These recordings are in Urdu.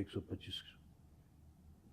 125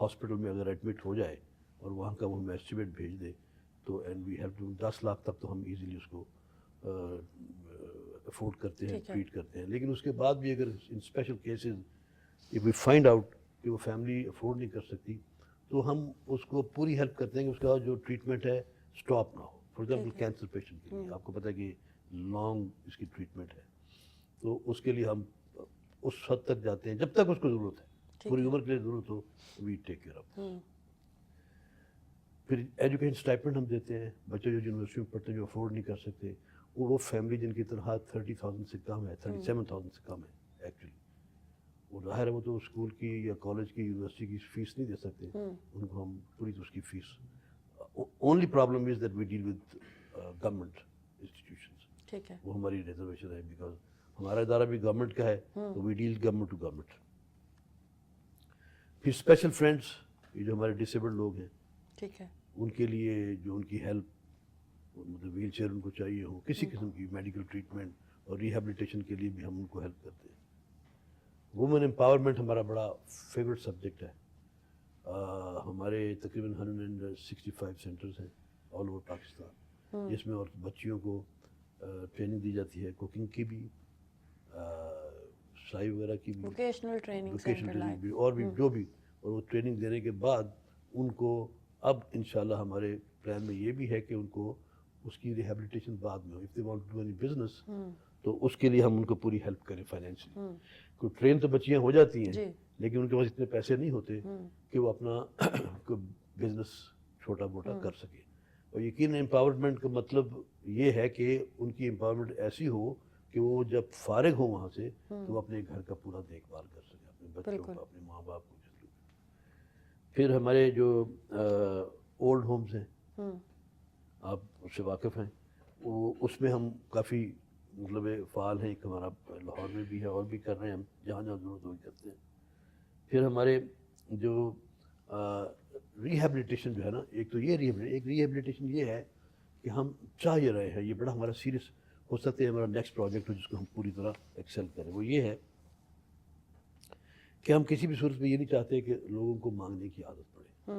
ہاسپٹل میں اگر ایڈمٹ ہو جائے اور وہاں کا وہ ہم ایسٹیمیٹ بھیج دے تو and we have to 10 lakh تک تو ہم ایزیلی اس کو افورڈ کرتے ہیں, ٹریٹ کرتے ہیں. لیکن اس کے بعد بھی اگر ان special cases if we find out کہ وہ فیملی افورڈ نہیں کر سکتی تو ہم اس کو پوری ہیلپ کرتے ہیں کہ اس کا جو ٹریٹمنٹ ہے اسٹاپ نہ ہو. فار ایگزامپل کینسر پیشنٹ کے لیے آپ کو پتہ ہے کہ لانگ اس کی ٹریٹمنٹ ہے, تو اس کے لیے ہم اس حد تک جاتے ہیں جب تک اس کو ضرورت ہے, پوری عمر کے لیے ضرورت ہو وی ٹیک کیئر آف. پھر ایجوکیشن اسٹائپنڈ ہم دیتے ہیں. بچے جو یونیورسٹی میں پڑھتے ہیں جو افورڈ نہیں کر سکتے وہ فیملی جن کی تنخواہ 30,000 سے کم ہے, 37,000 سے کم ہے ایکچولی, وہ ظاہر ہے وہ تو اسکول کی یا کالج کی یونیورسٹی کی فیس نہیں دے سکتے, ان کو ہم پوری اس کی fees. Only problem is that we deal with government institutions. ٹھیک ہے, وہ ہماری ریزرویشن ہے بیکاز ہمارا ادارہ بھی گورنمنٹ کا ہے تو we deal government to government. پھر اسپیشل فرینڈس, یہ جو ہمارے ڈسیبلڈ لوگ ہیں ٹھیک ہے, ان کے لیے جو ان کی ہیلپ, مطلب ویل چیئر ان کو چاہیے ہو, کسی قسم کی میڈیکل ٹریٹمنٹ اور ریہیبلیٹیشن کے لیے بھی ہم ان کو ہیلپ کرتے ہیں. وومن امپاورمنٹ ہمارا بڑا فیوریٹ سبجیکٹ ہے. ہمارے تقریباً 165 سینٹرز ہیں آل اوور پاکستان, جس میں اور بچیوں کو ٹریننگ دی جاتی ہے, کوکنگ کی بھی, سلائی وغیرہ کی بھی, ووکیشنل ٹریننگ بھی, اور بھی جو بھی. اور وہ ٹریننگ دینے کے بعد ان کو اب انشاءاللہ ہمارے پلان میں یہ بھی ہے کہ ان کو اس کی ریہیبلیٹیشن بعد میں ہو. If they want to do any business تو اس کے لیے ہم ان کو پوری ہیلپ کریں فائنینشلی. کوئی ٹرین تو بچیاں ہو جاتی ہیں لیکن ان کے پاس اتنے پیسے نہیں ہوتے کہ وہ اپنا کوئی بزنس چھوٹا موٹا کر سکے. اور یقین امپاورمنٹ کا مطلب یہ ہے کہ ان کی امپاورمنٹ ایسی ہو کہ وہ جب فارغ ہو وہاں سے تو وہ اپنے گھر کا پورا دیکھ بھال کر سکے, اپنے بچوں کا, اپنے ماں باپ کو. پھر ہمارے جو اولڈ ہومز ہیں آپ اس سے واقف ہیں, وہ اس میں ہم کافی مطلب فعال ہیں. ایک ہمارا لاہور میں بھی ہے اور بھی کر رہے ہیں ہم, جہاں جہاں ضرورت ہوئی کرتے ہیں. پھر ہمارے جو ریہیبلیٹیشن جو ہے نا, ایک تو یہ ریہیبلیٹیشن یہ ہے کہ ہم چاہ یہ رہے ہیں, یہ بڑا ہمارا سیریس ہو سکتا ہے ہمارا نیکسٹ پروجیکٹ ہو جس کو ہم پوری طرح ایکسل کریں. وہ یہ ہے کہ ہم کسی بھی صورت میں یہ نہیں چاہتے کہ لوگوں کو مانگنے کی عادت پڑے.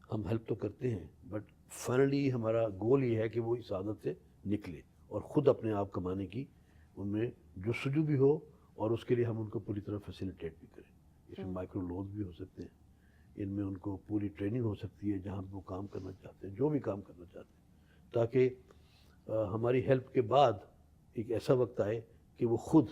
ہم ہیلپ تو کرتے ہیں بٹ فائنلی ہمارا گول یہ ہے کہ وہ اس عادت سے نکلے اور خود اپنے آپ کمانے کی ان میں جستجو بھی ہو, اور اس کے لیے ہم ان کو پوری طرح فیسیلیٹیٹ بھی کریں. اس میں مائکرو لونز بھی ہو سکتے ہیں, ان میں ان کو پوری ٹریننگ ہو سکتی ہے جہاں وہ کام کرنا چاہتے ہیں, جو بھی کام کرنا چاہتے ہیں, تاکہ ہماری ہیلپ کے بعد ایک ایسا وقت آئے کہ وہ خود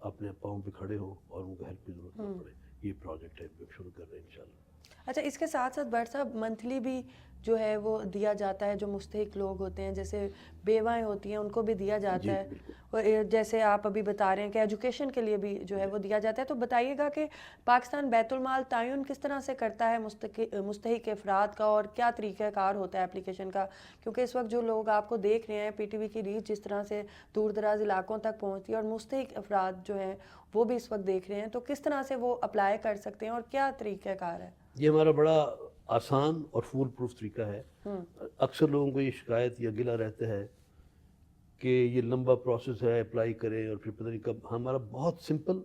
اپنے پاؤں پہ کھڑے ہوں اور ان کو ہیلپ کی ضرورت نہ پڑے. یہ پروجیکٹ ہے شروع کر رہے ہیں انشاءاللہ. اچھا, اس کے ساتھ ساتھ بٹ صاحب منتھلی بھی جو ہے وہ دیا جاتا ہے, جو مستحق لوگ ہوتے ہیں جیسے بیوائیں ہوتی ہیں ان کو بھی دیا جاتا ہے, اور جیسے آپ ابھی بتا رہے ہیں کہ ایجوکیشن کے لیے بھی جو ہے وہ دیا جاتا ہے. تو بتائیے گا کہ پاکستان بیت المال تعین کس طرح سے کرتا ہے مستحق افراد کا, اور کیا طریقہ کار ہوتا ہے اپلیکیشن کا, کیونکہ اس وقت جو لوگ آپ کو دیکھ رہے ہیں پی ٹی وی کی ریچ جس طرح سے دور دراز علاقوں تک پہنچتی ہے, اور مستحق افراد جو ہیں وہ بھی اس وقت دیکھ رہے ہیں, تو کس طرح سے وہ اپلائی کر سکتے ہیں اور کیا طریقہ کار ہے؟ یہ ہمارا بڑا آسان اور فول پروف طریقہ ہے. اکثر لوگوں کو یہ شکایت یا گلہ رہتا ہے کہ یہ لمبا پروسیس ہے, اپلائی کریں اور پھر پتہ نہیں کب. ہمارا بہت سمپل,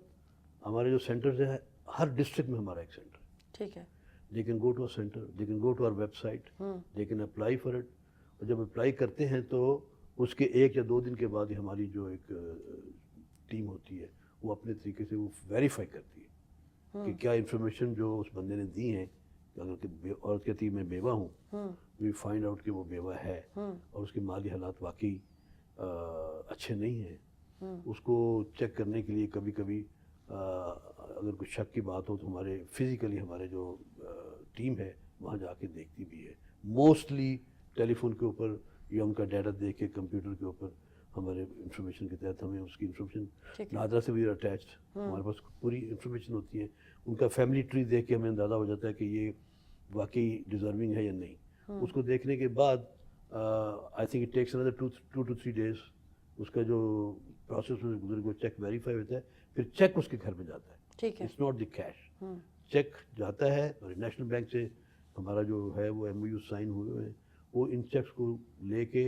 ہمارے جو سینٹرز ہیں ہر ڈسٹرکٹ میں ہمارا ایک سینٹر ہے. ٹھیک ہے, they can go to a centre, they can go to our website, they can apply for it. اور جب اپلائی کرتے ہیں تو اس کے 1 یا 2 دن کے بعد ہی ہماری جو ایک ٹیم ہوتی ہے وہ اپنے طریقے سے وہ ویریفائی کرتی ہے کہ کیا انفارمیشن جو اس بندے نے دی ہیں, اگر کہ عورت کہتی ہے میں بیوہ ہوں, وی فائنڈ آؤٹ کہ وہ بیوہ ہے اور اس کے مالی حالات واقعی اچھے نہیں ہیں. اس کو چیک کرنے کے لیے کبھی کبھی اگر کوئی شک کی بات ہو تو ہمارے فزیکلی ہمارے جو ٹیم ہے وہاں جا کے دیکھتی بھی ہے. موسٹلی ٹیلی فون کے اوپر یا ان کا ڈیٹا دیکھ کے کمپیوٹر کے اوپر ہمارے انفارمیشن کے تحت ہمیں اس کی انفارمیشن نادرا سے وی آر اٹیچڈ, ہمارے پاس پوری انفارمیشن ہوتی ہے. ان کا فیملی ٹری دیکھ کے ہمیں اندازہ ہو جاتا ہے کہ یہ واقعی ڈیزرونگ ہے یا نہیں. اس کو دیکھنے کے بعد I think it takes another 2 to 3 days. اس کا جو پروسیس میں گزر کو چیک ویریفائی ہوتا ہے, پھر چیک اس کے گھر میں جاتا ہے. ٹھیک ہے, it's not the cash, cheque جاتا ہے اور نیشنل بینک سے ہمارا جو ہے وہ MOU سائن ہوئے ہیں, وہ ان چیکس کو لے کے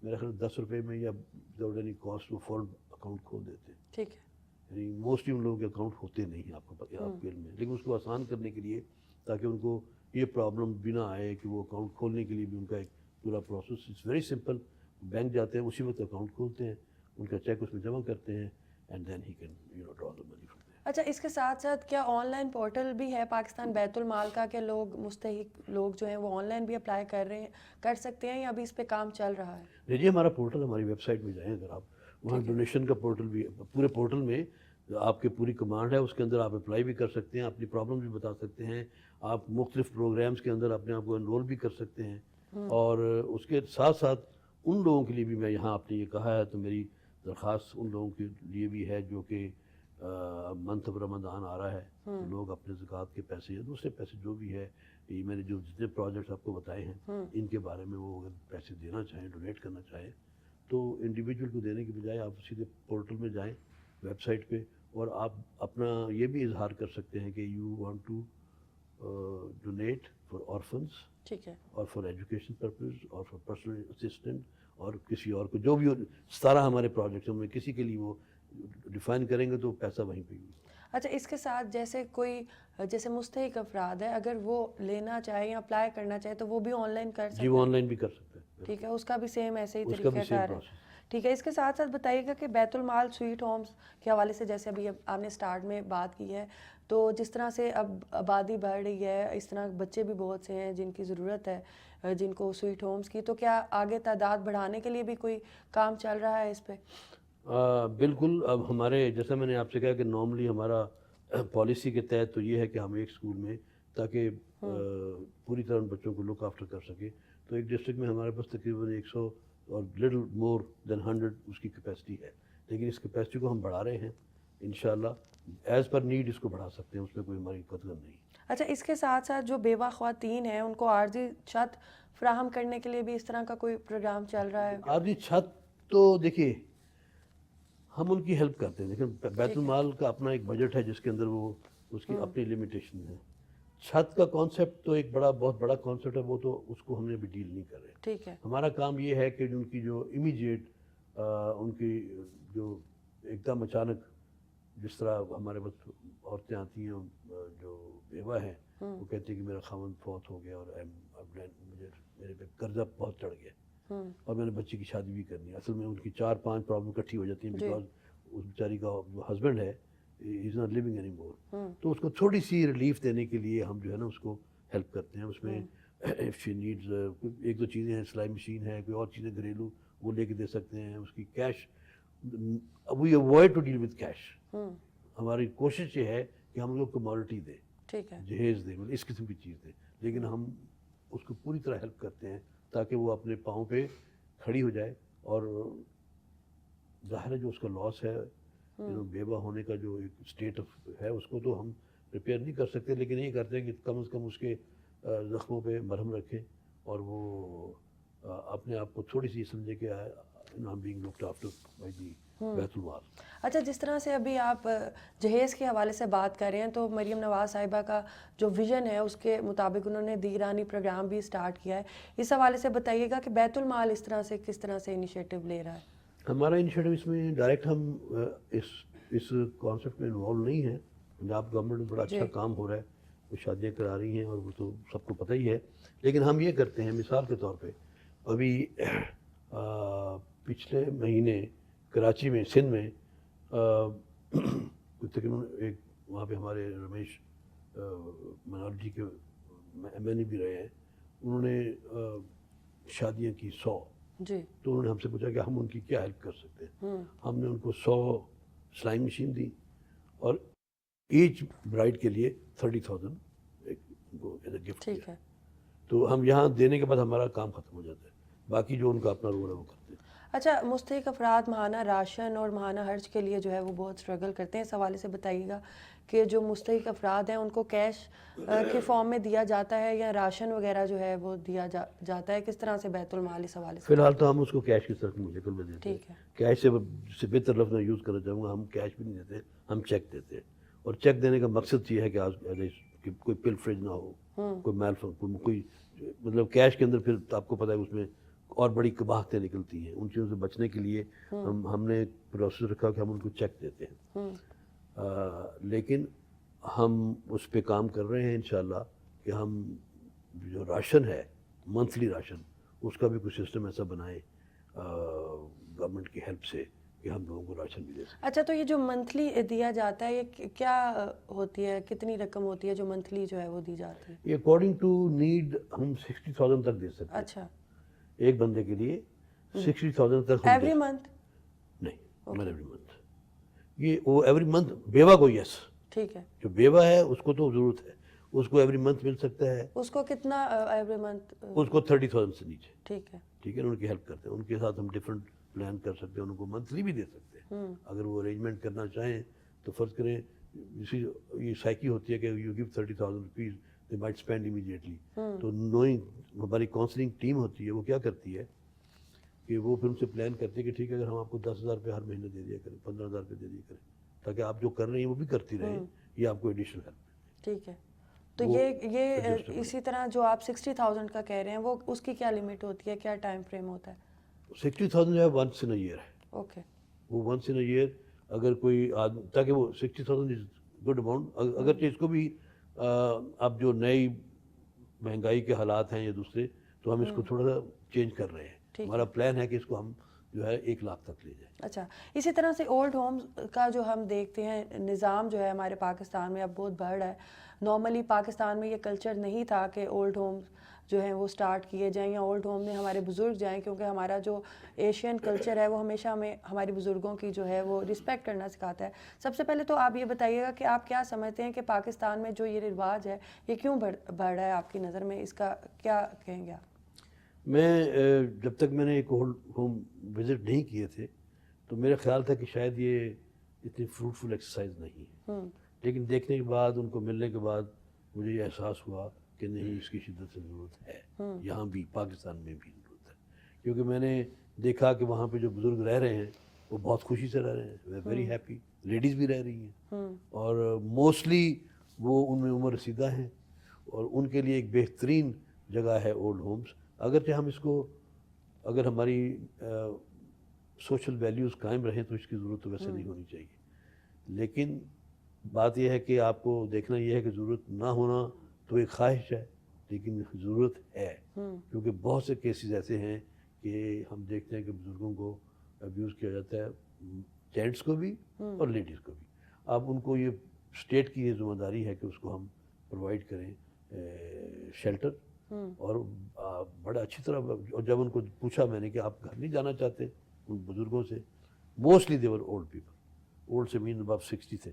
میرا خیال 10 روپے میں یا وداؤٹ اینی کاسٹ وہ فوراً اکاؤنٹ کھول دیتے ہیں. ٹھیک ہے, یعنی موسٹلی ان لوگوں کے اکاؤنٹ ہوتے نہیں ہیں آپ کے علم میں، لیکن اس کو آسان کرنے کے لیے تاکہ ان کو یہ پرابلم بھی نہ آئے کہ وہ اکاؤنٹ کھولنے کے لیے بھی ان کا ایک پورا process it's very simple. Bank جاتے ہیں اسی وقت اکاؤنٹ کھولتے ہیں، ان کا چیک اس میں جمع کرتے ہیں and then he can draw the money from there. اچھا، اس کے ساتھ ساتھ کیا آن لائن پورٹل بھی ہے پاکستان بیت المال کا کہ لوگ مستحق لوگ جو ہیں وہ آن لائن بھی اپلائی کر سکتے ہیں یا ابھی اس پہ کام چل رہا ہے؟ جی ہمارا پورٹل، ہماری ویب سائٹ میں جائیں اگر آپ، وہاں ڈونیشن کا پورٹل بھی، پورے پورٹل میں آپ کے پوری کمانڈ ہے، اس کے اندر آپ اپلائی بھی کر سکتے ہیں، اپنی پرابلم بھی بتا سکتے ہیں، آپ مختلف پروگرامز کے اندر اپنے آپ کو انرول بھی کر سکتے ہیں. اور اس کے ساتھ ساتھ ان لوگوں کے لیے بھی میں یہاں آپ نے یہ کہا ہے تو میری درخواست ان لوگوں کے لیے بھی ہے جو کہ منتھ آف رمضان آ رہا ہے، تو لوگ اپنے زکوٰۃ کے پیسے یا دوسرے پیسے جو بھی ہے، یہ میں نے جو جتنے پروجیکٹس آپ کو بتائے ہیں ان کے بارے میں وہ اگر پیسے دینا چاہیں، ڈونیٹ کرنا چاہیں تو انڈیویجول کو دینے کے بجائے آپ سیدھے پورٹل میں جائیں ویب سائٹ پہ، اور آپ اپنا یہ بھی اظہار کر سکتے ہیں کہ you want to donate for orphans, ٹھیک ہے، اور فار ایجوکیشن پرپز اور فار پرسنل اسسٹنٹ اور کسی اور کو، جو بھی 17 ہمارے پروجیکٹس ہیں ان میں کسی کے لیے وہ ڈیفائن کریں گے تو پیسہ وہیں پہ یوز. اچھا، اس کے ساتھ جیسے مستحق افراد ہے اگر وہ لینا چاہے یا اپلائی کرنا چاہے تو وہ بھی آن لائن کر سکتے جی ہیں؟ وہ آن لائن بھی کر سکتے ہیں. ٹھیک ہے، اس کا بھی سیم ایسے ہی اس کا بھی طریقہ سیم کار ہے. پروسیس. ٹھیک ہے، اس کے ساتھ ساتھ بتائیے گا کہ بیت المال سویٹ ہومز کے حوالے سے جیسے ابھی آپ نے سٹارٹ میں بات کی ہے، تو جس طرح سے اب آبادی بڑھ رہی ہے، اس طرح بچے بھی بہت سے ہیں جن کی ضرورت ہے، جن کو سویٹ ہومز کی، تو کیا آگے تعداد بڑھانے کے لیے بھی کوئی کام چل رہا ہے اس پہ؟ بالکل. اب ہمارے جیسا میں نے آپ سے کہا کہ نارملی ہمارا پالیسی کے تحت تو یہ ہے کہ ہم ایک اسکول میں تاکہ پوری طرح ان بچوں کو لک آفٹر کر سکیں، تو ایک ڈسٹرکٹ میں ہمارے پاس تقریباً 100 اور لٹل مور دین 100 اس کی کیپیسٹی ہے، لیکن اس کیپیسٹی کو ہم بڑھا رہے ہیں انشاءاللہ، ایز پر نیڈ اس کو بڑھا سکتے ہیں، اس میں کوئی ہماری قدغن نہیں. اچھا، اس کے ساتھ ساتھ جو بیوہ خواتین ہیں ان کو عارضی چھت فراہم کرنے کے لیے بھی اس طرح کا کوئی پروگرام چل رہا ہے؟ عارضی چھت تو دیکھیے ہم ان کی ہیلپ کرتے ہیں، لیکن بیت المال کا اپنا ایک بجٹ ہے جس کے اندر وہ اس کی اپنی لمیٹیشن ہے. چھت کا کانسیپٹ تو ایک بہت بڑا کانسیپٹ ہے، وہ تو اس کو ہم نے ابھی ڈیل نہیں کر رہے. ٹھیک ہے، ہمارا کام یہ ہے کہ ان کی جو امیجیٹ ان کی جو ایک دم اچانک جس طرح ہمارے پاس عورتیں آتی ہیں جو بیوہ ہیں، وہ کہتی ہیں کہ میرا خاوند فوت ہو گیا اور مجھے میرے پہ قرضہ بہت چڑھ گیا اور میں نے بچے کی شادی بھی کرنی ہے. اصل میں ان کی 4-5 پرابلم اکٹھی ہو جاتی ہیں بیکاز اس بیچاری کا جو ہسبینڈ ہے he is not living any more, تو اس کو تھوڑی سی ریلیف دینے کے لیے ہم جو ہے نا اس کو ہیلپ کرتے ہیں. اس میں اف شی نیڈز 1-2 چیزیں ہیں، سلائی مشین ہے، کوئی اور چیزیں گھریلو وہ لے کے دے سکتے ہیں. اس کی cash we avoid to deal with cash. ہماری کوشش یہ ہے کہ ہم لوگ کموڈٹی دیں، ٹھیک ہے، جہیز دیں، اس قسم کی چیز دیں، لیکن ہم اس کو پوری طرح ہیلپ کرتے ہیں تاکہ وہ اپنے پاؤں پہ کھڑی ہو جائے. اور ظاہر ہے جو اس کا لاس ہے بیوہ ہونے کا جو ایک اسٹیٹ ہے اس کو تو ہم ریپیئر نہیں کر سکتے، لیکن یہ کرتے ہیں کہ کم از کم اس کے زخموں پہ مرہم رکھیں اور وہ اپنے آپ کو تھوڑی سی سمجھے کہ being looked after by the بیت المال. اچھا، جس طرح سے ابھی آپ جہیز کے حوالے سے بات کر رہے ہیں تو مریم نواز صاحبہ کا جو ویژن ہے اس کے مطابق انہوں نے دیگرانی پروگرام بھی سٹارٹ کیا ہے. اس حوالے سے بتائیے گا کہ بیت المال کس طرح سے انیشیٹو لے رہا ہے؟ ہمارا انیشیٹو اس میں ڈائریکٹ ہم اس کانسیپٹ میں انوالو نہیں ہیں. پنجاب گورنمنٹ میں بڑا اچھا کام ہو رہا ہے، وہ شادیاں کرا رہی ہیں اور وہ تو سب کو پتہ ہی ہے، لیکن ہم یہ کرتے ہیں مثال کے طور پہ ابھی پچھلے مہینے کراچی میں سندھ میں تقریباً ایک وہاں پہ ہمارے رمیش منالجی کے ایم این اے بھی رہے ہیں، انہوں نے شادیاں کی 100. جی، تو انہوں نے ہم سے پوچھا کہ ہم ان کی کیا ہیلپ کر سکتے ہیں. ہم نے ان کو 100 سلائی مشین دی اور ایچ برائڈ کے لیے 30,000 ان کو ایز اے گفٹ ٹھیک دیا. ہے. تو ہم یہاں دینے کے بعد ہمارا کام ختم ہو جاتا ہے، باقی جو ان کا اپنا رول ہے وہ کرتے ہیں. اچھا، مستحق افراد ماہانہ راشن اور ماہانہ خرچ کے لیے جو ہے وہ بہت اسٹرگل کرتے ہیں. اس حوالے سے بتائیے گا کہ جو مستحق افراد ہیں ان کو کیش کے فارم میں دیا جاتا ہے یا راشن وغیرہ جو ہے وہ دیا جاتا ہے؟ کس طرح سے بیت المال اس حوالے سے؟ فی الحال تو ہم اس کو کیش کی طرف مجھے میں دیتے ہیں. ٹھیک ہے، کیش سے بہتر لفظ میں یوز کرنا چاہوں گا، ہم کیش بھی نہیں دیتے، ہم چیک دیتے ہیں. اور چیک دینے کا مقصد یہ ہے کہ کوئی پل فریج نہ ہو، کوئی کوئی مطلب کیش کے اندر پھر آپ کو پتہ ہے اس میں اور بڑی قباحتیں نکلتی ہیں. ان چیزوں سے بچنے کے لیے ہم نے پروسیس رکھا کہ ہم ان کو چیک دیتے ہیں. لیکن ہم اس پہ کام کر رہے ہیں انشاءاللہ کہ ہم جو راشن ہے منتھلی راشن اس کا بھی کوئی سسٹم ایسا بنائیں گورنمنٹ کی ہیلپ سے کہ ہم لوگوں کو راشن بھی دے سکیں. اچھا تو یہ جو منتھلی دیا جاتا ہے یہ کیا ہوتی ہے, کتنی رقم ہوتی ہے جو منتھلی جو ہے وہ دی جاتی ہے؟ یہ اکارڈنگ ٹو نیڈ ہم 60,000 تک دے سکتے ہیں. اچھا ایک بندے کے لیے 60,000 تک ہم ایوری منتھ؟ نہیں, ناٹ ایوری منتھ. یہ وہ ایوری منتھ بیوہ کو یس, ٹھیک ہے. جو بیوہ ہے اس کو تو ضرورت ہے, اس کو ایوری منتھ مل سکتا ہے. اس کو کتنا ایوری منتھ؟ اس کو 30,000 سے نیچے. ٹھیک ہے. ٹھیک ہے, ان کی ہیلپ کرتے ہیں, ان کے ساتھ ہم ڈفرینٹ پلان کر سکتے ہیں, ان کو منتھلی بھی دے سکتے ہیں اگر وہ ارینجمنٹ کرنا چاہیں. تو فرض کریں یہ سائیکی ہوتی ہے کہ you give 30,000 rupees they might spend immediately. تو نوئنگ ہماری کاؤنسلنگ ٹیم ہوتی ہے وہ کیا کرتی ہے کہ وہ پھر ان سے پلان کرتے ہیں کہ ٹھیک ہے اگر ہم آپ کو 10,000 روپے ہر مہینے دے دیا کریں, 15,000 روپے دے دیا کریں, تاکہ آپ جو کر رہے ہیں وہ بھی کرتی رہیں, یہ آپ کو ایڈیشنل ہیلپ. ٹھیک ہے. تو یہ اسی طرح جو آپ 60,000 کا کہہ رہے ہیں وہ اس کی کیا لمٹ ہوتی ہے, کیا ٹائم فریم ہوتا ہے؟ 60,000 جو ہے ونس ان اے ایئر ہے. اوکے. وہ ونس ان اے ایئر اگر کوئی آدمی, تاکہ وہ 60,000 از گڈ اماؤنٹ, اگرچہ اس کو بھی اب جو نئی مہنگائی کے حالات ہیں یا دوسرے, تو ہم اس کو تھوڑا سا چینج کر رہے ہیں. ہمارا پلان ہے کہ اس کو ہم جو ہے 1 لاکھ تک لے جائیں. اچھا, اسی طرح سے اولڈ ہومز کا جو ہم دیکھتے ہیں نظام جو ہے ہمارے پاکستان میں اب بہت بڑھ رہا ہے. نارملی پاکستان میں یہ کلچر نہیں تھا کہ اولڈ ہومز جو ہیں وہ سٹارٹ کیے جائیں یا اولڈ ہوم میں ہمارے بزرگ جائیں, کیونکہ ہمارا جو ایشین کلچر ہے وہ ہمیشہ ہمیں ہمارے بزرگوں کی جو ہے وہ رسپیکٹ کرنا سکھاتا ہے. سب سے پہلے تو آپ یہ بتائیے گا کہ آپ کیا سمجھتے ہیں کہ پاکستان میں جو یہ رواج ہے یہ کیوں بڑھ رہا ہے آپ کی نظر میں, اس کا کیا کہیں گے آپ؟ میں جب تک میں نے ایک اولڈ ہوم وزٹ نہیں کیے تھے تو میرا خیال تھا کہ شاید یہ اتنی فروٹفل ایکسرسائز نہیں ہے, لیکن دیکھنے کے بعد, ان کو ملنے کے بعد مجھے یہ احساس ہوا کہ نہیں, اس کی شدت سے ضرورت ہے, یہاں بھی پاکستان میں بھی ضرورت ہے. کیونکہ میں نے دیکھا کہ وہاں پہ جو بزرگ رہ رہے ہیں وہ بہت خوشی سے رہ رہے ہیں, وہ ویری ہیپی. لیڈیز بھی رہ رہی ہیں اور موسٹلی وہ ان میں عمر رسیدہ ہیں, اور ان کے لیے ایک بہترین جگہ ہے اولڈ ہومز. اگرچہ ہم اس کو, اگر ہماری سوشل ویلیوز قائم رہیں تو اس کی ضرورت تو ویسے نہیں ہونی چاہیے. لیکن بات یہ ہے کہ آپ کو دیکھنا یہ ہے کہ ضرورت نہ ہونا تو ایک خواہش ہے, لیکن ضرورت ہے, کیونکہ بہت سے کیسز ایسے ہیں کہ ہم دیکھتے ہیں کہ بزرگوں کو ابیوز کیا جاتا ہے, جینٹس کو بھی اور لیڈیز کو بھی. اب ان کو یہ اسٹیٹ کی یہ ذمہ داری ہے کہ اس کو ہم پرووائڈ کریں شیلٹر, اور بڑا اچھی طرح. اور جب ان کو پوچھا میں نے کہ آپ گھر نہیں جانا چاہتے ان بزرگوں سے, mostly they're old people, old say men about 60 تھے,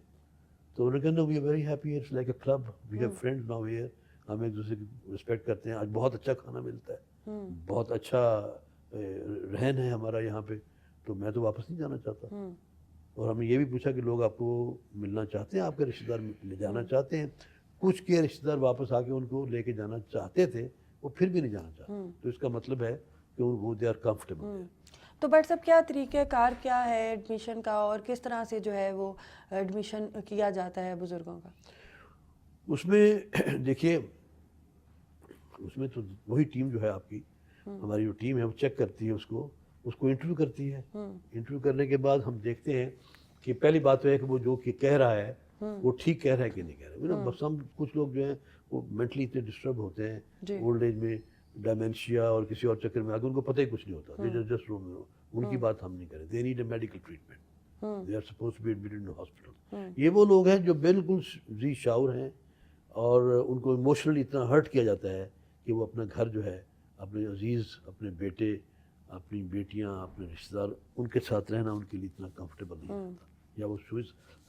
تو انہوں نے کہا we are very happy, it's like a club, we have friends now here, ہم ایک دوسرے کی رسپیکٹ کرتے ہیں. آج بہت اچھا کھانا ملتا ہے, بہت اچھا رہن ہے ہمارا یہاں پہ, تو میں تو واپس نہیں جانا چاہتا. اور ہم نے یہ بھی پوچھا کہ لوگ آپ کو ملنا چاہتے ہیں, آپ کے رشتہ دار لے جانا چاہتے ہیں. کچھ کے رشتہ دار واپس آ کے ان کو لے کے جانا چاہتے تھے, وہ پھر بھی نہیں جانا چاہتے. تو اس کا مطلب ہے کہ وہ دے آر کمفرٹیبل. تو بٹ صاحب کیا طریقہ کار کیا ہے ایڈمیشن کا, اور کس طرح سے جو ہے وہ ایڈمیشن کیا جاتا ہے بزرگوں کا؟ اس میں دیکھیے, اس میں تو وہی ٹیم جو ہے آپ کی, ہماری جو ٹیم ہے وہ چیک کرتی ہے, اس کو انٹرویو کرتی ہے. انٹرویو کرنے کے بعد ہم دیکھتے ہیں کہ پہلی بات تو ہے کہ وہ جو کہ کہہ رہا ہے وہ ٹھیک کہہ رہا ہے کہ نہیں کہہ رہا ہے. بس ہم کچھ لوگ جو ہیں وہ مینٹلی اتنے ڈسٹرب ہوتے ہیں اولڈ ایج میں, ڈائمینشیا اور کسی اور چکر میں آ کے ان کو پتہ ہی کچھ نہیں ہوتا. جسٹ ان کی بات ہم نہیں کریں. They need a medical treatment, they are supposed to be admitted in hospital. یہ وہ لوگ ہیں جو بالکل ذی شعور ہیں, اور ان کو ایموشنلی اتنا ہرٹ کیا جاتا ہے کہ وہ اپنا گھر جو ہے, اپنے عزیز, اپنے بیٹے, اپنی بیٹیاں, اپنے رشتہ دار, ان کے ساتھ رہنا ان کے لیے اتنا کمفرٹیبل نہیں ہوتا. یا وہ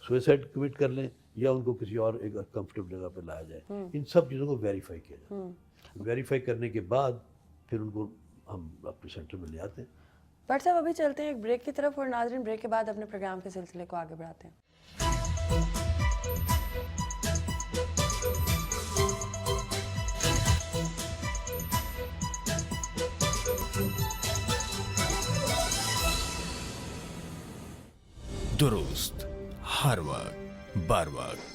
سوئسائڈ کمٹ کر لیں, یا ان کو کسی اور ایک کمفرٹیبل جگہ پہ لایا جائے. ان سب چیزوں کو ویریفائی کیا جائے. ویریفائی کرنے کے بعد پھر ان کو ہم اپنے سینٹر میں لے آتے ہیں. بٹ صاحب ابھی چلتے ہیں ایک بریک کی طرف, اور ناظرین بریک کے بعد اپنے پروگرام کے سلسلے کو آگے بڑھاتے ہیں. درست ہر وقت بر وقت.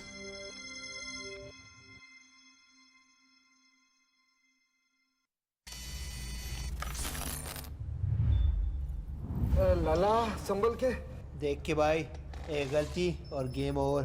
لالا سنبھل کے دیکھ کے بھائی, ایک غلطی اور گیم اوور.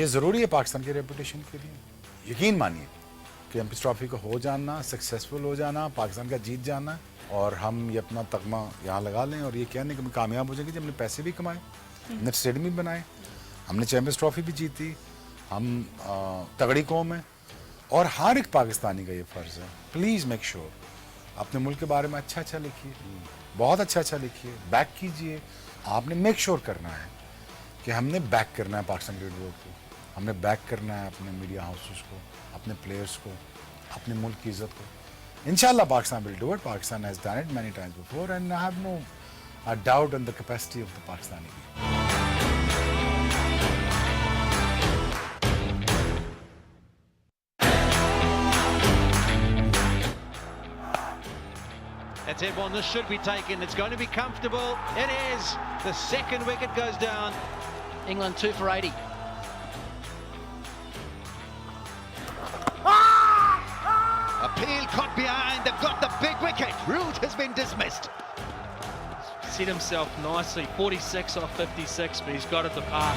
یہ ضروری ہے پاکستان کی ریپوٹیشن کے لیے. یقین مانیے کہ چیمپئنز ٹرافی کو ہو جانا، سکسیسفل ہو جانا، پاکستان کا جیت جانا اور ہم یہ اپنا تغمہ یہاں لگا لیں اور یہ کہنے کہ ہم کامیاب ہو جائیں گے. جب ہم نے پیسے بھی کمائے، ہم نے اسٹیڈیم بھی بنائے، ہم نے چیمپئنز ٹرافی بھی جیتی، ہم تگڑی قوم ہیں اور ہر ایک پاکستانی کا یہ فرض ہے پلیز میک شیور اپنے ملک کے بارے میں اچھا اچھا لکھیے، بہت اچھا اچھا لکھیے، بیک کیجئے. آپ نے میک شیور کرنا ہے کہ ہم نے بیک کرنا ہے پاکستان کرکٹ بورڈ کو، ہم نے بیک کرنا ہے اپنے میڈیا ہاؤسز کو، اپنے پلیئرز کو، اپنے ملک کی عزت کو. انشاءاللہ Pakistan will do it. Pakistan has done it many times before and I have no doubt on the capacity of the Pakistani people. That's it one, this should be taken, it's going to be comfortable, it is, the second wicket goes down. England 2 for 80. Appeal caught behind, they've got the big wicket, Root has been dismissed. Set himself nicely, 46 off 56, but he's got it the park.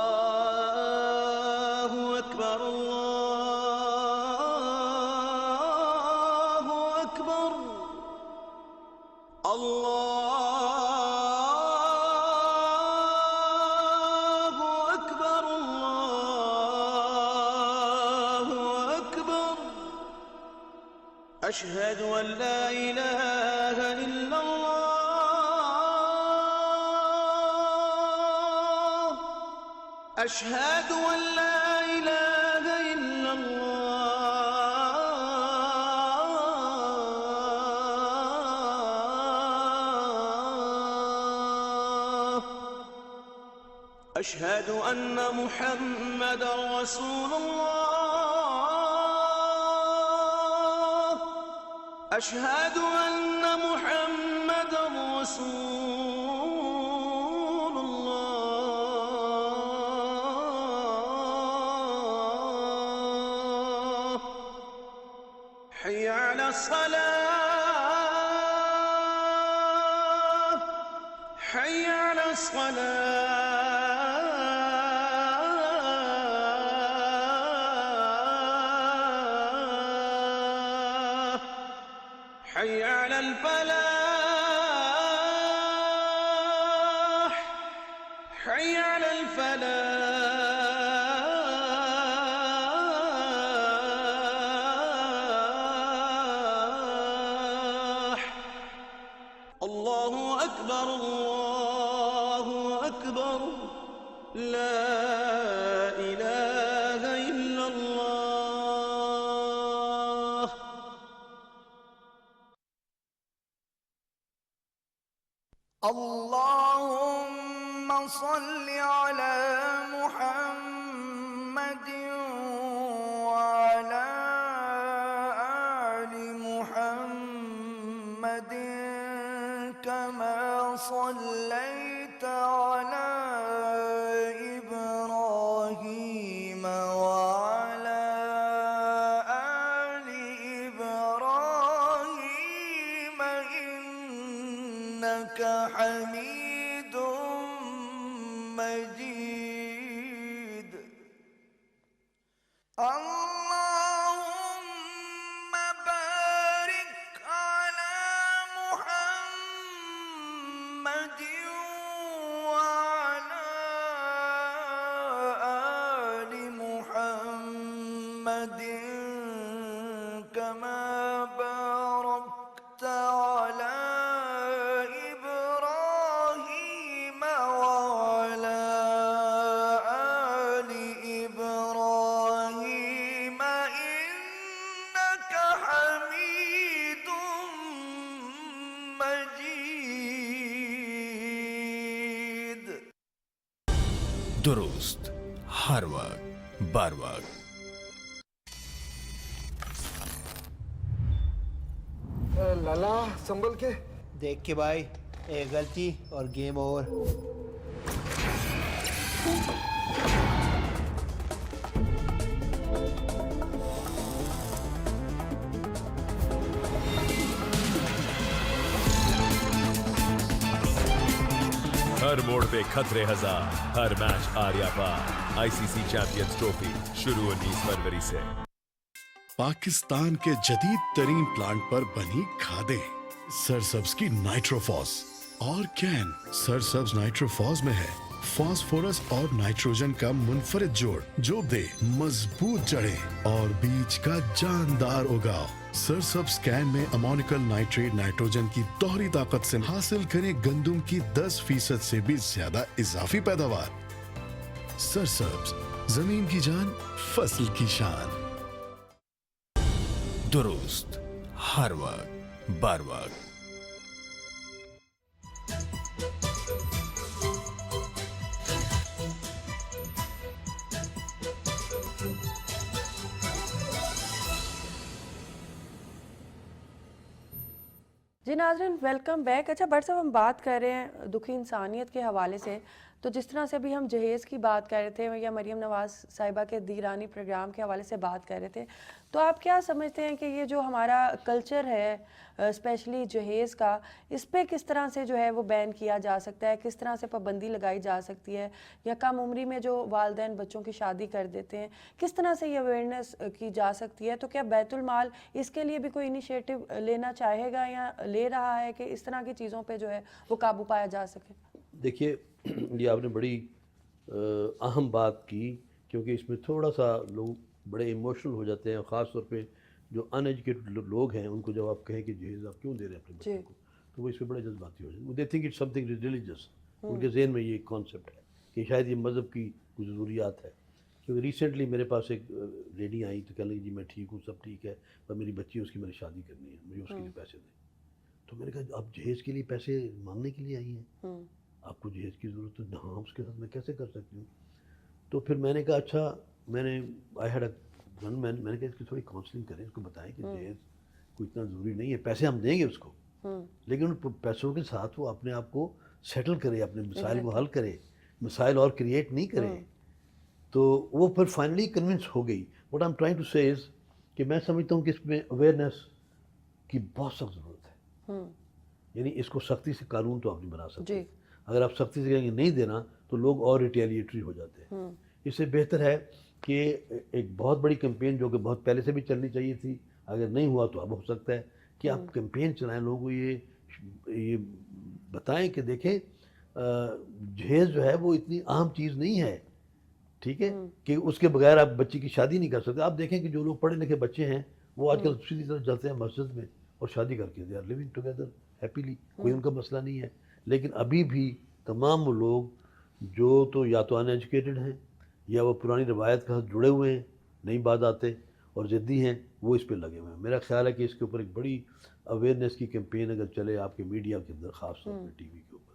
Allahu Akbar, Allahu Akbar, Allahu Akbar, Allahu Akbar. Ashhadu an la ilaha illallah. أشهد أن لا إله إلا الله. أشهد أن محمدًا رسول الله. أشهد أن محمدًا رسول الله. حي على الصلاة، حي على الصلاة، حي على الفلاح، حي على الفلاح. الله أكبر، الله أكبر، لا إله إلا الله. اللهم صل على محمد وعلى آل محمد كما صليت على إبراهيم وعلى آل إبراهيم إنك حميد مجيد اللهم بارك على محمد وعلى آل محمد كما باركت على إبراهيم وعلى آل إبراهيم إنك حميد مجيد. درست ہر وقت بر وقت. لالا سنبھل کے دیکھ کے بھائی، ایک غلطی اور گیم اوور. ہر موڑ پہ خطرے ہزار، ہر میچ آریا پار. ICC چیمپئنز ٹرافی شروع 19 فروری سے. پاکستان کے جدید ترین پلانٹ پر بنی کھادیں سرسبز کی نائٹروفاس اور کین. سرسبز نائٹروفاس میں ہے فاسفورس اور نائٹروجن کا منفرد جوڑ جو دے مضبوط جڑیں اور بیج کا جاندار اگاؤ. سرسبز کین میں امونیکل نائٹریٹ نائٹروجن کی دوہری طاقت سے حاصل کریں گندم کی 10% سے بھی زیادہ اضافی پیداوار. سرسبز، زمین کی جان، فصل کی شان. درست ہر وقت بر وقت. جی ناظرین، ویلکم بیک. اچھا بٹ صاحب، ہم بات کر رہے ہیں دکھی انسانیت کے حوالے سے، تو جس طرح سے ابھی ہم جہیز کی بات کر رہے تھے یا مریم نواز صاحبہ کے دیرانی پروگرام کے حوالے سے بات کر رہے تھے، تو آپ کیا سمجھتے ہیں کہ یہ جو ہمارا کلچر ہے اسپیشلی جہیز کا، اس پہ کس طرح سے جو ہے وہ بین کیا جا سکتا ہے، کس طرح سے پابندی لگائی جا سکتی ہے، یا کم عمری میں جو والدین بچوں کی شادی کر دیتے ہیں کس طرح سے یہ اویئرنیس کی جا سکتی ہے؟ تو کیا بیت المال اس کے لیے بھی کوئی انیشیٹو لینا چاہے گا یا لے رہا ہے کہ اس طرح کی چیزوں پہ جو ہے وہ قابو پایا جا سکے؟ دیکھیے، یہ آپ نے بڑی اہم بات کی، کیونکہ اس میں تھوڑا سا لوگ بڑے ایموشنل ہو جاتے ہیں، خاص طور پہ جو ان ایجوکیٹڈ لوگ ہیں ان کو جب آپ کہیں کہ جہیز آپ کیوں دے رہے ہیں اپنے بچوں کو، تو وہ اس پہ بڑے جذباتی ہو جاتے ہیں. They think it's something religious. ان کے ذہن میں یہ کانسیپٹ ہے کہ شاید یہ مذہب کی کچھ ضروریات ہے. کیونکہ ریسنٹلی میرے پاس ایک لیڈی آئی تو کہنے لگی جی میں ٹھیک ہوں، سب ٹھیک ہے، پر میری بچی اس کی میں نے شادی کرنی ہے، مجھے اس کے لیے پیسے دیں. تو میں نے کہا آپ جہیز کے لیے پیسے مانگنے کے لیے آئی ہیں، آپ کو جہیز کی ضرورت ہے؟ ہاں، اس کے ساتھ میں کیسے کر سکتی ہوں؟ تو پھر میں نے کہا اچھا، میں نے میں نے کہا اس کی تھوڑی کاؤنسلنگ کریں، اس کو بتائیں کہ جہیز کوئی اتنا ضروری نہیں ہے، پیسے ہم دیں گے اس کو، لیکن ان پیسوں کے ساتھ وہ اپنے آپ کو سیٹل کرے، اپنے مسائل کو حل کرے، مسائل اور کریٹ نہیں کرے. تو وہ پھر فائنلی کنونس ہو گئی. What I am trying to say is کہ میں سمجھتا ہوں کہ اس میں اویئرنیس کی بہت سخت ضرورت ہے. یعنی اس کو سختی سے قانون تو آپ نہیں بنا سکتے. اگر آپ سختی سے کہیں گے نہیں دینا تو لوگ اور ریٹیلیٹری ہو جاتے ہیں. اس سے بہتر ہے کہ ایک بہت بڑی کیمپین جو کہ بہت پہلے سے بھی چلنی چاہیے تھی، اگر نہیں ہوا تو اب ہو سکتا ہے کہ آپ کیمپین چلائیں، لوگوں کو یہ بتائیں کہ دیکھیں جہیز جو ہے وہ اتنی اہم چیز نہیں ہے، ٹھیک ہے، کہ اس کے بغیر آپ بچی کی شادی نہیں کر سکتے. آپ دیکھیں کہ جو لوگ پڑھے لکھے بچے ہیں وہ آج کل سیدھی طرح جاتے ہیں مسجد میں اور شادی کر کے they are living together happily, کوئی ان کا مسئلہ نہیں ہے. لیکن ابھی بھی تمام وہ لوگ جو تو یا تو ان ایجوکیٹڈ ہیں یا وہ پرانی روایت کے ساتھ جڑے ہوئے ہیں، نئی بات آتے اور ضدی ہیں، وہ اس پہ لگے ہوئے ہیں. میرا خیال ہے کہ اس کے اوپر ایک بڑی اویئرنیس کی کیمپین اگر چلے آپ کے میڈیا کے اندر، خاص طور پہ ٹی وی کے اوپر،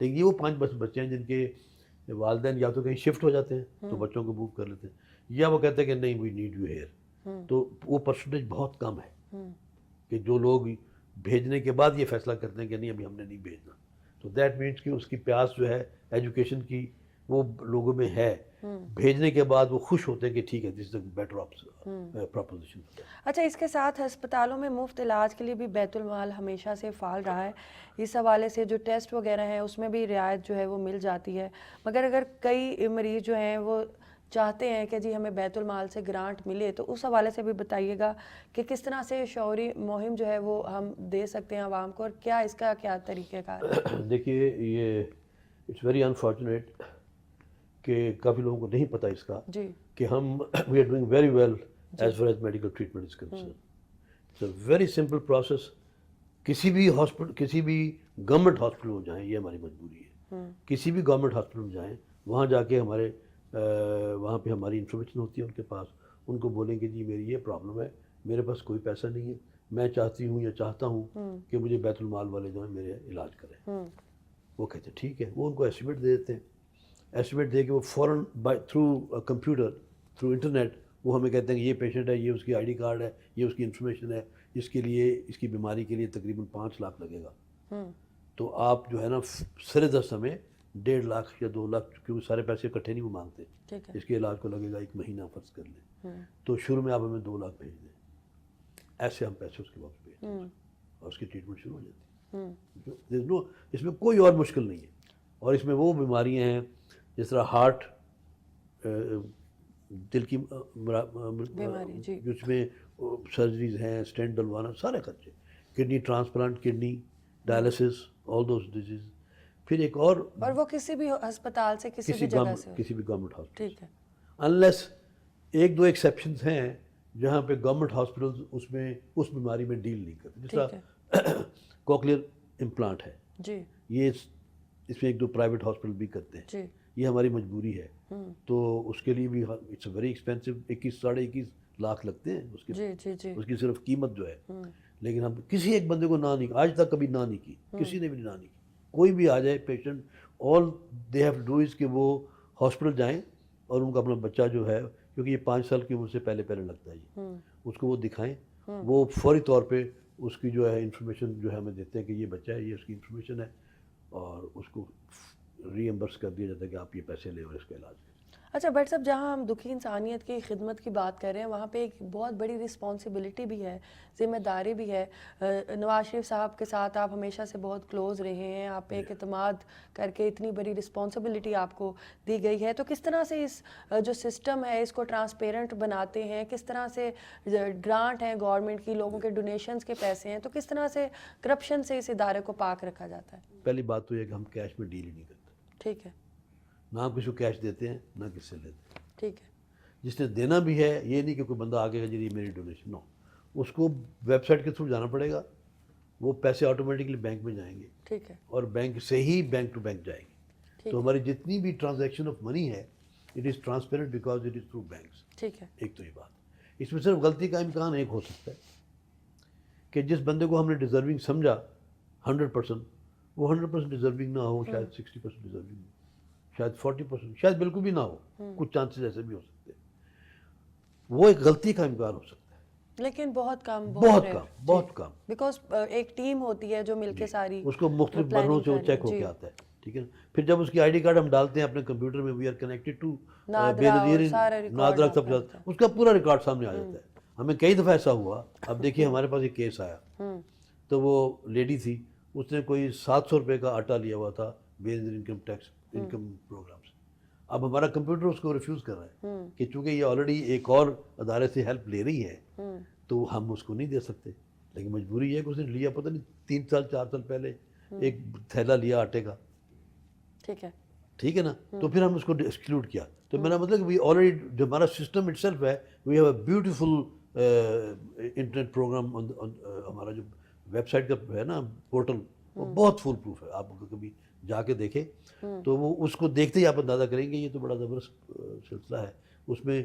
لیکن یہ وہ 5 بچے ہیں جن کے والدین یا تو کہیں شفٹ ہو جاتے ہیں تو بچوں کو موو کر لیتے ہیں, یا وہ کہتے ہیں کہ نہیں وی نیڈ یو ہیئر. تو وہ پرسنٹیج بہت کم ہے کہ جو لوگ بھیجنے کے بعد یہ فیصلہ کرتے ہیں کہ نہیں ابھی ہم نے نہیں بھیجنا. تو دیٹ مینس کہ اس کی پیاس جو ہے ایجوکیشن کی وہ لوگوں میں ہے, بھیجنے کے بعد وہ خوش ہوتے ہیں کہ ٹھیک ہے دس از اے بیٹر پروپوزیشن. اچھا, اس کے ساتھ ہسپتالوں میں مفت علاج کے لیے بھی بیت المال ہمیشہ سے فعال رہا ہے. اس حوالے سے جو ٹیسٹ وغیرہ ہیں اس میں بھی رعایت جو ہے وہ مل جاتی ہے, مگر اگر کئی مریض جو ہیں وہ چاہتے ہیں کہ جی ہمیں بیت المال سے گرانٹ ملے, تو اس حوالے سے بھی بتائیے گا کہ کس طرح سے شعوری مہم جو ہے وہ ہم دے سکتے ہیں عوام کو, اور کیا اس کا کیا طریقہ کار ہے؟ دیکھیے یہ اٹس ویری انفارچونیٹ کہ کافی لوگوں کو نہیں پتہ اس کا جی کہ ہم we are doing very well as far as medical treatment is concern. It's a very simple process. کسی بھی ہاسپٹل, کسی بھی گورنمنٹ ہاسپٹل میں جائیں, یہ ہماری مجبوری ہے, کسی بھی گورنمنٹ ہاسپٹل میں جائیں, وہاں جا کے ہمارے وہاں پہ ہماری انفارمیشن ہوتی ہے ان کے پاس, ان کو بولیں کہ جی میری یہ پرابلم ہے, میرے پاس کوئی پیسہ نہیں ہے, میں چاہتی ہوں یا چاہتا ہوں کہ مجھے بیت المال والے جو ہیں میرے علاج کریں. وہ کہتے ہیں ٹھیک ہے, وہ ان کو ایسٹیمیٹ دے دیتے ہیں, ایسٹیمیٹ دے کے وہ فوراً تھرو کمپیوٹر تھرو انٹرنیٹ وہ ہمیں کہتے ہیں کہ یہ پیشنٹ ہے, یہ اس کی آئی ڈی کارڈ ہے, یہ اس کی انفارمیشن ہے, اس کے لیے اس کی بیماری کے لیے تقریباً 5 لاکھ لگے گا. تو آپ جو ہے نا سرے دست ہمیں 1.5 لاکھ یا 2 لاکھ, کیونکہ سارے پیسے اکٹھے نہیں وہ مانگتے, اس کے علاج کو لگے گا 1 مہینہ فرض کر لیں, تو شروع میں آپ ہمیں 2 لاکھ بھیج دیں, ایسے ہم پیسے اس کے واپس بھیج دیں اور اس کی ٹریٹمنٹ شروع ہو جاتی ہے. اس میں کوئی اور مشکل نہیں ہے. اور اس میں وہ بیماریاں ہیں جس طرح ہارٹ, دل کی جس میں سرجریز ہیں, اسٹینٹ ڈلوانا, سارے خرچے, kidney transplant, kidney dialysis, all those disease. پھر ایک اور وہ کسی بھی ہسپتال سے کسی بھی جگہ سے, کسی بھی گورنمنٹ ہاسپٹل, ٹھیک ہے, انلیس 1-2 ایکسیپشنز ہیں جہاں پہ گورنمنٹ ہاسپٹلز اس میں اس بیماری میں ڈیل نہیں کرتے. جس طرح کوکلیئر امپلانٹ ہے, جی یہ اس میں 1-2 پرائیویٹ ہاسپٹل بھی کرتے ہیں, جی یہ ہماری مجبوری ہے. تو اس کے لیے بھی it's a very expensive, 21-21.5 lakh لگتے ہیں اس کے, جی جی جی اس کی صرف قیمت جو ہے. لیکن ہم کسی ایک بندے کو نہ نہیں, آج تک کبھی نہ نہیں کی, کسی نے بھی نہ نہیں کی. کوئی بھی آ جائے patient, all they have to do is کہ وہ ہاسپٹل جائیں اور ان کا اپنا بچہ جو ہے, کیونکہ یہ 5 سال کی عمر سے پہلے رگتا ہے جی, اس کو وہ دکھائیں, وہ فوری طور پہ اس کی جو ہے انفارمیشن جو ہے ہمیں دیتے ہیں کہ یہ بچہ ہے, یہ اس کی انفارمیشن ہے, اور اس کو ری ایمبرس کر دیا جاتا ہے کہ آپ یہ پیسے لیں اور اس کا علاج کریں. اچھا بٹ صاحب, جہاں ہم دکھی انسانیت کی خدمت کی بات کر رہے ہیں, وہاں پہ ایک بہت بڑی رسپانسبلٹی بھی ہے, ذمہ داری بھی ہے. نواز شریف صاحب کے ساتھ آپ ہمیشہ سے بہت کلوز رہے ہیں, آپ پہ ایک اعتماد کر کے اتنی بڑی رسپانسبلٹی آپ کو دی گئی ہے, تو کس طرح سے اس جو سسٹم ہے اس کو ٹرانسپیرنٹ بناتے ہیں, کس طرح سے گرانٹ ہیں گورنمنٹ کی, لوگوں کے ڈونیشنز کے پیسے ہیں, تو کس طرح سے کرپشن سے اس ادارے کو پاک رکھا جاتا ہے؟ پہلی بات تو یہ کہ ہم کیش میں ڈیل ہی نہیں کرتے. ٹھیک ہے, نہ ہم کسی کو کیش دیتے ہیں نہ کس سے لیتے ہیں. ٹھیک ہے, جس نے دینا بھی ہے, یہ نہیں کہ کوئی بندہ آگے جی یہ میری ڈونیشن, نو, اس کو ویب سائٹ کے تھرو جانا پڑے گا, وہ پیسے آٹومیٹکلی بینک میں جائیں گے, ٹھیک ہے, اور بینک سے ہی بینک ٹو بینک جائیں گے. تو ہماری جتنی بھی ٹرانزیکشن آف منی ہے it is transparent because it is through banks. ٹھیک ہے, ایک تو یہ بات, اس میں صرف غلطی کا امکان ایک ہو سکتا ہے کہ جس بندے کو ہم نے ڈیزرونگ سمجھا 100%, وہ 100% ڈیزرونگ نہ ہو, شاید 60% ڈیزرونگ ہو, شاید 40%, شاید بالکل بھی نہ ہو, کچھ چانسز ایسے بھی ہو سکتے ہیں. وہ ایک غلطی کا امکان ہو سکتا ہے, لیکن بہت کم, بہت کم, بیکاز ایک ٹیم ہوتی ہے جو مل کے ساری اس کو مختلف مرحلوں سے وہ چیک ہو کے آتا ہے. ٹھیک ہے نا, پھر جب اس کی آئی ڈی کارڈ ہم ڈالتے ہیں اپنے کمپیوٹر میں, وی آر کنیکٹڈ ٹو بے نظیر نادرا, سب اس کا پورا ریکارڈ سامنے آ جاتا ہے. ہمیں کئی دفعہ ایسا ہوا, اب دیکھیے ہمارے پاس ایک کیس آیا, تو وہ لیڈی تھی, اس نے کوئی 700 روپے کا آٹا لیا ہوا تھا بے نظیر انکم ٹیکس انکم پروگرام سے. اب ہمارا کمپیوٹر اس کو ریفیوز کر رہا ہے کہ چونکہ یہ آلریڈی ایک اور ادارے سے ہیلپ لے رہی ہے تو ہم اس کو نہیں دے سکتے. لیکن مجبوری ہے کہ اس نے لیا, پتہ نہیں 3-4 سال پہلے ایک تھیلا لیا آٹے کا. ٹھیک ہے نا, تو پھر ہم اس کو ایکسکلوڈ کیا. تو میرا مطلب کہ وی آلریڈی, جو ہمارا سسٹم اٹ سیلف ہے, we have a beautiful internet program, ہمارا جو ویب سائٹ کا ہے نا پورٹل, وہ بہت فل پروف ہے. آپ کبھی جا کے دیکھیں تو وہ اس کو دیکھتے ہی آپ اندازہ کریں گے یہ تو بڑا زبردست سلسلہ ہے. اس میں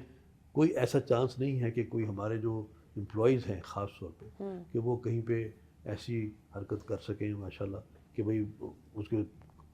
کوئی ایسا چانس نہیں ہے کہ کوئی ہمارے جو امپلائیز ہیں خاص طور پہ کہ وہ کہیں پہ ایسی حرکت کر سکیں ماشاءاللہ کہ بھئی اس کے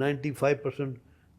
95%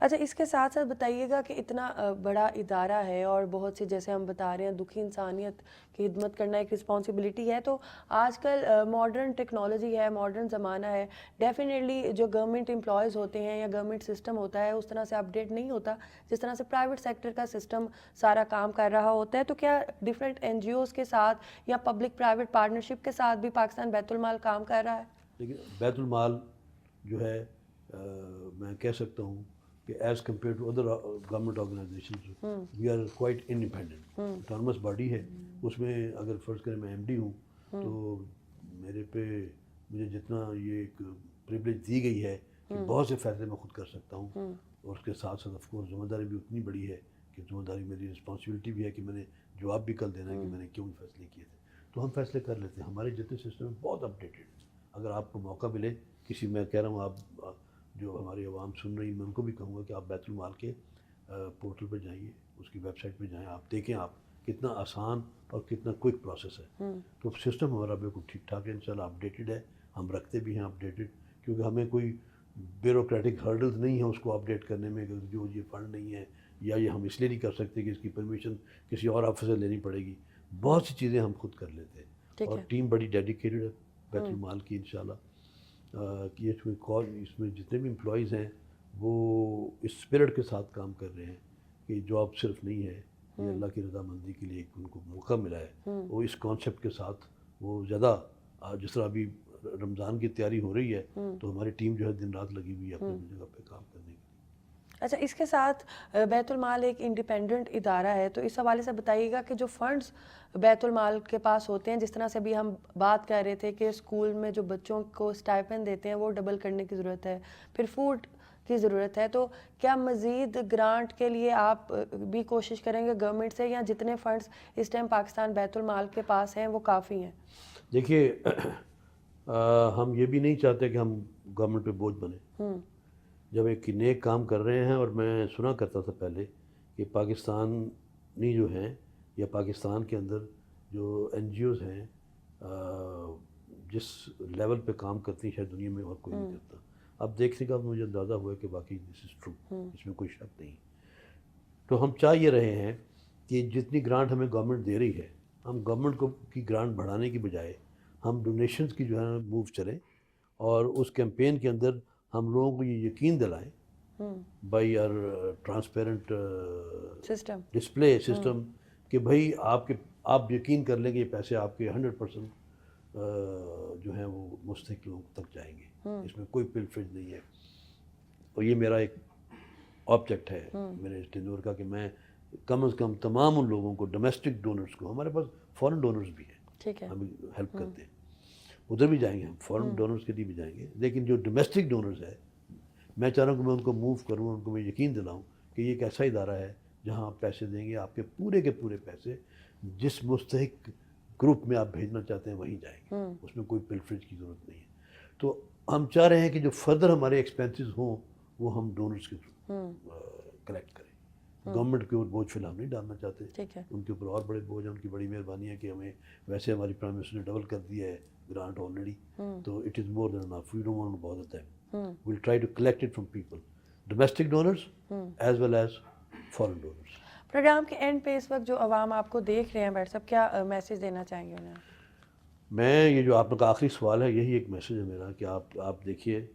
اچھا اس کے ساتھ ساتھ بتائیے گا کہ اتنا بڑا ادارہ ہے اور بہت سے جیسے ہم بتا رہے ہیں دکھی انسانیت کی خدمت کرنا ایک رسپانسبلٹی ہے, تو آج کل ماڈرن ٹیکنالوجی ہے, ماڈرن زمانہ ہے, ڈیفینیٹلی جو گورنمنٹ امپلائیز ہوتے ہیں یا گورنمنٹ سسٹم ہوتا ہے اس طرح سے اپڈیٹ نہیں ہوتا جس طرح سے پرائیویٹ سیکٹر کا سسٹم سارا کام کر رہا ہوتا ہے. تو کیا ڈفرینٹ این جی اوز کے ساتھ یا پبلک پرائیویٹ پارٹنرشپ کے ساتھ بھی پاکستان بیت المال کام کر رہا ہے؟ لیکن بیت المال جو ہے میں کہہ سکتا ہوں کہ as compare to other government organisations we are quite independent. Autonomous body ہے, اس میں اگر فرض کریں میں ایم ڈی ہوں تو میرے پہ مجھے جتنا یہ ایک پریولیج دی گئی ہے کہ بہت سے فیصلے میں خود کر سکتا ہوں, اور اس کے ساتھ ساتھ آف کورس ذمہ داری بھی اتنی بڑی ہے کہ ذمہ داری میری رسپانسبلٹی بھی ہے کہ میں نے جواب بھی کل دینا ہے کہ میں نے کیوں فیصلے کیے تھے. تو ہم فیصلے کر لیتے ہیں. ہمارے جتنے سسٹم ہیں بہت اپڈیٹڈ ہیں. اگر آپ کو موقع ملے کسی, میں کہہ رہا ہوں آپ جو ہماری عوام سن رہی, میں ان کو بھی کہوں گا کہ آپ بیت المال کے پورٹل پہ جائیے, اس کی ویب سائٹ پہ جائیں, آپ دیکھیں آپ کتنا آسان اور کتنا کوئک پروسیس ہے. تو سسٹم ہمارا بالکل ٹھیک ٹھاک ہے, انشاءاللہ اپڈیٹڈ ہے. ہم رکھتے بھی ہیں اپڈیٹڈ, کیونکہ ہمیں کوئی بیوروکریٹک ہرڈلز نہیں ہے اس کو اپڈیٹ کرنے میں کہ جو یہ فنڈ نہیں ہے یا یہ ہم اس لیے نہیں کر سکتے کہ اس کی پرمیشن کسی اور آفس سے لینی پڑے گی. بہت سی چیزیں ہم خود کر لیتے ہیں, اور ٹیم بڑی ڈیڈیکیٹڈ ہے بیت المال کی انشاءاللہ. کہ اس میں جتنے بھی امپلائیز ہیں وہ اس اسپرٹ کے ساتھ کام کر رہے ہیں کہ جاب صرف نہیں ہے, یہ اللہ کی رضامندی کے لیے ایک ان کو موقع ملا ہے. وہ اس کانسیپٹ کے ساتھ وہ زیادہ, جس طرح ابھی رمضان کی تیاری ہو رہی ہے تو ہماری ٹیم جو ہے دن رات لگی ہوئی ہے اپنی جگہ پہ کام کرنے کی. اچھا اس کے ساتھ بیت المال ایک انڈیپینڈنٹ ادارہ ہے, تو اس حوالے سے بتائیے گا کہ جو فنڈز بیت المال کے پاس ہوتے ہیں, جس طرح سے ابھی ہم بات کر رہے تھے کہ اسکول میں جو بچوں کو اسٹائپن دیتے ہیں وہ ڈبل کرنے کی ضرورت ہے, پھر فوڈ کی ضرورت ہے, تو کیا مزید گرانٹ کے لیے آپ بھی کوشش کریں گے گورنمنٹ سے, یا جتنے فنڈز اس ٹائم پاکستان بیت المال کے پاس ہیں وہ کافی ہیں؟ دیکھیے ہم یہ بھی نہیں چاہتے کہ ہم گورنمنٹ پہ بوجھ بنیں. جب ایک نیک کام کر رہے ہیں, اور میں سنا کرتا تھا پہلے کہ پاکستانی جو ہیں یا پاکستان کے اندر جو این جی اوز ہیں جس لیول پہ کام کرتی ہیں شاید دنیا میں اور کوئی نہیں کرتا. اب دیکھنے کا مجھے اندازہ ہوا کہ باقی دس از ٹرو, اس میں کوئی شک نہیں. تو ہم چاہ یہ رہے ہیں کہ جتنی گرانٹ ہمیں گورنمنٹ دے رہی ہے, ہم گورنمنٹ کو کی گرانٹ بڑھانے کی بجائے ہم ڈونیشنز کی جو ہے موو چلیں, اور اس کیمپین کے اندر ہم لوگوں کو یہ یقین دلائیں by our transparent system display system کہ بھائی آپ یقین کر لیں کہ یہ پیسے آپ کے 100% جو ہیں وہ مستحق لوگوں تک جائیں گے. اس میں کوئی پلفریج نہیں ہے, اور یہ میرا ایک آبجیکٹ ہے میرے ٹینور کا کہ میں کم از کم تمام ان لوگوں کو, ڈومیسٹک ڈونرز کو, ہمارے پاس فورن ڈونرز بھی ہیں, ہم ہیلپ کرتے ہیں, ادھر بھی جائیں گے, ہم فورن ڈونرز کے لیے بھی جائیں گے, لیکن جو ڈومیسٹک ڈونرز ہے میں چاہ رہا ہوں کہ میں ان کو موو کروں, ان کو میں یقین دلاؤں کہ یہ ایک ایسا ادارہ ہے جہاں آپ پیسے دیں گے, آپ کے پورے پیسے جس مستحق گروپ میں آپ بھیجنا چاہتے ہیں وہیں جائیں گے, اس میں کوئی پلفریج کی ضرورت نہیں ہے. تو ہم چاہ رہے ہیں کہ جو فردر ہمارے ایکسپینسز ہوں وہ ہم ڈونرز کے تھرو کلیکٹ کریں. گورنمنٹ کے اوپر بوجھ فی الحال نہیں ڈالنا چاہتے, ان کے اوپر اور بڑے بوجھ ہیں. ان کی بڑی مہربانی ہے کہ ہمیں ویسے ہماری پرائم منسٹر نے ڈبل کر دیا ہے گرانٹ آلریڈی, تو it is more than enough, we don't want to bother them, we'll try to collect it from people, domestic donors as well as foreign donors. Program کے اینڈ پہ اس وقت جو عوام آپ کو دیکھ رہے ہیں بیٹھ صاحب, کیا میسیج دینا چاہیں گے انہیں؟ میں یہ جو آپ کا آخری سوال ہے یہی ایک میسیج ہے میرا کہ آپ دیکھیے,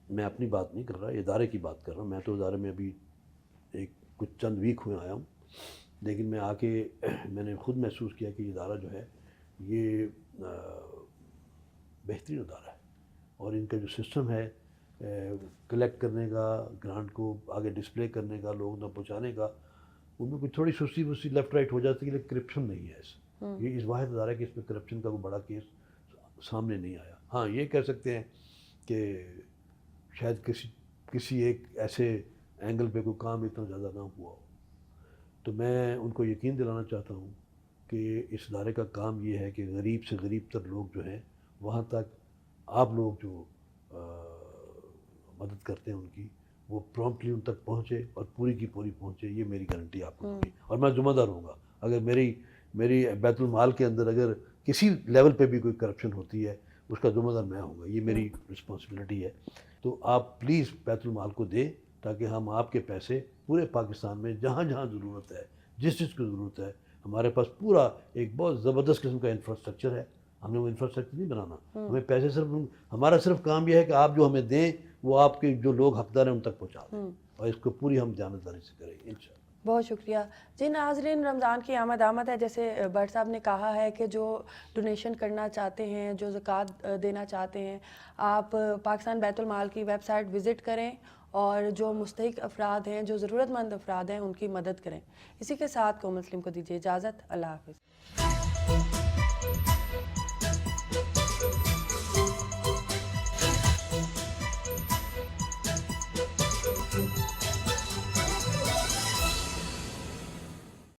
میں اپنی بات نہیں کر رہا, ادارے کی بات کر رہا ہوں. میں تو ادارے میں ابھی کچھ چند ویک ہوئے آیا ہوں, لیکن میں آ کے میں نے خود محسوس کیا کہ یہ ادارہ جو ہے یہ بہترین ادارہ ہے, اور ان کا جو سسٹم ہے کلیکٹ کرنے کا, گرانٹ کو آگے ڈسپلے کرنے کا, لوگوں تک پہنچانے کا, ان میں کوئی تھوڑی سستی لیفٹ رائٹ ہو جاتی ہے, لیکن کرپشن نہیں ہے یہ اس واحد ادارہ کہ اس میں کرپشن کا کوئی بڑا کیس سامنے نہیں آیا. ہاں یہ کہہ سکتے ہیں کہ شاید کسی ایک ایسے اینگل پہ کوئی کام اتنا زیادہ نہ ہوا ہو. تو میں ان کو یقین دلانا چاہتا ہوں کہ اس ادارے کا کام یہ ہے کہ غریب سے غریب تر لوگ جو ہیں وہاں تک آپ لوگ جو مدد کرتے ہیں ان کی, وہ پرومپٹلی ان تک پہنچے اور پوری کی پوری پہنچے. یہ میری گارنٹی آپ کو ہوگی, اور میں ذمہ دار ہوں گا. اگر میری بیت المال کے اندر اگر کسی لیول پہ بھی کوئی کرپشن ہوتی ہے اس کا ذمہ دار میں ہوں گا, یہ میری رسپانسبلٹی ہے. تو آپ پلیز بیت المال کو دیں تاکہ ہم آپ کے پیسے پورے پاکستان میں جہاں جہاں ضرورت ہے، جس چیز کی ضرورت ہے، ہمارے پاس پورا ایک بہت زبردست قسم کا انفراسٹرکچر ہے، ہم نے وہ انفراسٹرکچر نہیں بنانا، ہمیں پیسے ہمارا صرف کام یہ ہے کہ آپ جو ہمیں دیں وہ آپ کے جو لوگ حقدار ہیں ان تک پہنچا دیں، اور اس کو پوری ہم دیانتداری سے کریں انشاءاللہ۔ بہت شکریہ جی۔ ناظرین، رمضان کی آمد ہے، جیسے بٹ صاحب نے کہا ہے کہ جو ڈونیشن کرنا چاہتے ہیں، جو زکوٰۃ دینا چاہتے ہیں، آپ پاکستان بیت المال کی ویب سائٹ وزٹ کریں اور جو مستحق افراد ہیں، جو ضرورت مند افراد ہیں، ان کی مدد کریں۔ اسی کے ساتھ کومل سلیم کو دیجیے اجازت، اللہ حافظ۔